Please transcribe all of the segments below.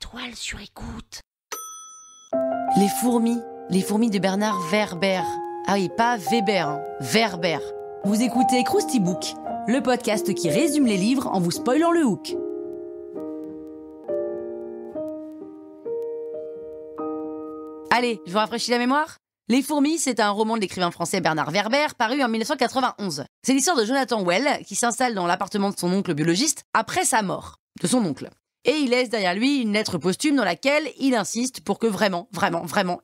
Étoile sur écoute. Les fourmis de Bernard Werber. Ah oui, pas Weber, hein, Werber. Vous écoutez Krusty Book, le podcast qui résume les livres en vous spoilant le hook. Allez, je vous rafraîchis la mémoire. Les fourmis, c'est un roman de l'écrivain français Bernard Werber, paru en 1991. C'est l'histoire de Jonathan Well, qui s'installe dans l'appartement de son oncle biologiste après sa mort, de son oncle. Et il laisse derrière lui une lettre posthume dans laquelle il insiste pour que vraiment,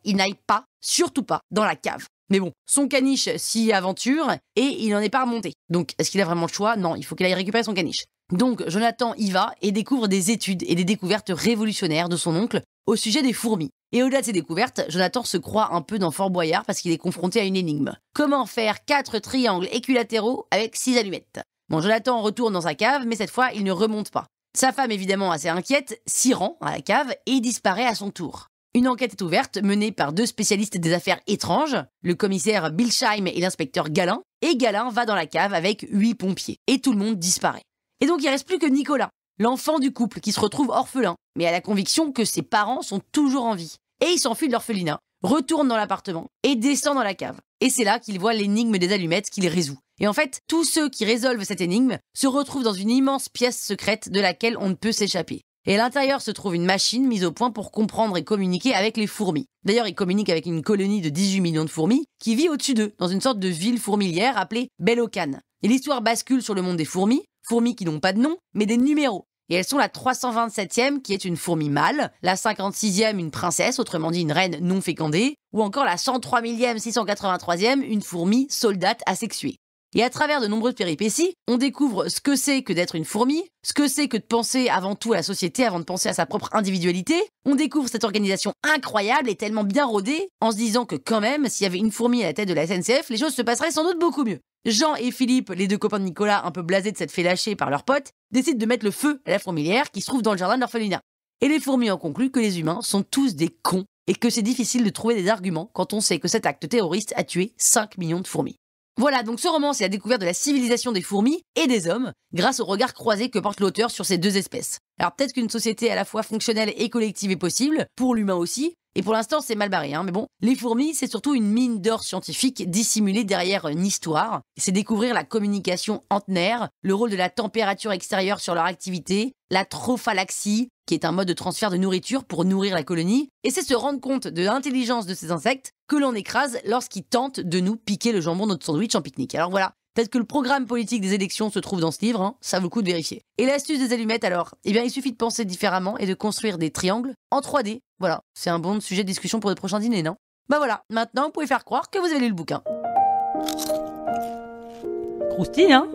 il n'aille pas, surtout pas, dans la cave. Mais bon, son caniche s'y aventure et il n'en est pas remonté. Donc, est-ce qu'il a vraiment le choix? Non, il faut qu'il aille récupérer son caniche. Donc, Jonathan y va et découvre des études et des découvertes révolutionnaires de son oncle au sujet des fourmis. Et au-delà de ces découvertes, Jonathan se croit un peu dans Fort Boyard parce qu'il est confronté à une énigme. Comment faire 4 triangles équilatéraux avec 6 allumettes? Bon, Jonathan retourne dans sa cave, mais cette fois, il ne remonte pas. Sa femme, évidemment assez inquiète, s'y rend à la cave et disparaît à son tour. Une enquête est ouverte, menée par 2 spécialistes des affaires étranges, le commissaire Bilsheim et l'inspecteur Galin, et Galin va dans la cave avec 8 pompiers. Et tout le monde disparaît. Et donc il reste plus que Nicolas, l'enfant du couple qui se retrouve orphelin, mais a la conviction que ses parents sont toujours en vie. Et il s'enfuit de l'orphelinat, retourne dans l'appartement et descend dans la cave. Et c'est là qu'il voit l'énigme des allumettes qu'il résout. Et en fait, tous ceux qui résolvent cette énigme se retrouvent dans une immense pièce secrète de laquelle on ne peut s'échapper. Et à l'intérieur se trouve une machine mise au point pour comprendre et communiquer avec les fourmis. D'ailleurs, ils communiquent avec une colonie de 18 millions de fourmis qui vit au-dessus d'eux, dans une sorte de ville fourmilière appelée Belocan. Et l'histoire bascule sur le monde des fourmis qui n'ont pas de nom, mais des numéros. Et elles sont la 327e, qui est une fourmi mâle, la 56e, une princesse, autrement dit une reine non fécondée, ou encore la 103 millième, 683e, une fourmi soldate asexuée. Et à travers de nombreuses péripéties, on découvre ce que c'est que d'être une fourmi, ce que c'est que de penser avant tout à la société avant de penser à sa propre individualité. On découvre cette organisation incroyable et tellement bien rodée, en se disant que quand même, s'il y avait une fourmi à la tête de la SNCF, les choses se passeraient sans doute beaucoup mieux. Jean et Philippe, les 2 copains de Nicolas, un peu blasés de s'être fait lâcher par leurs potes, décident de mettre le feu à la fourmilière qui se trouve dans le jardin de l'orphelinat. Et les fourmis en concluent que les humains sont tous des cons et que c'est difficile de trouver des arguments quand on sait que cet acte terroriste a tué 5 millions de fourmis. Voilà, donc ce roman, c'est la découverte de la civilisation des fourmis et des hommes, grâce au regard croisé que porte l'auteur sur ces 2 espèces. Alors peut-être qu'une société à la fois fonctionnelle et collective est possible, pour l'humain aussi, et pour l'instant c'est mal barré, mais bon, les fourmis c'est surtout une mine d'or scientifique dissimulée derrière une histoire, c'est découvrir la communication antenaire, le rôle de la température extérieure sur leur activité, la trophalaxie, qui est un mode de transfert de nourriture pour nourrir la colonie, et c'est se rendre compte de l'intelligence de ces insectes que l'on écrase lorsqu'ils tentent de nous piquer le jambon de notre sandwich en pique-nique. Alors voilà, peut-être que le programme politique des élections se trouve dans ce livre, ça vaut le coup de vérifier. Et l'astuce des allumettes alors? Eh bien il suffit de penser différemment et de construire des triangles en 3D. Voilà, c'est un bon sujet de discussion pour les prochains dîners, non? Bah voilà, maintenant vous pouvez faire croire que vous avez lu le bouquin. Croustille, hein?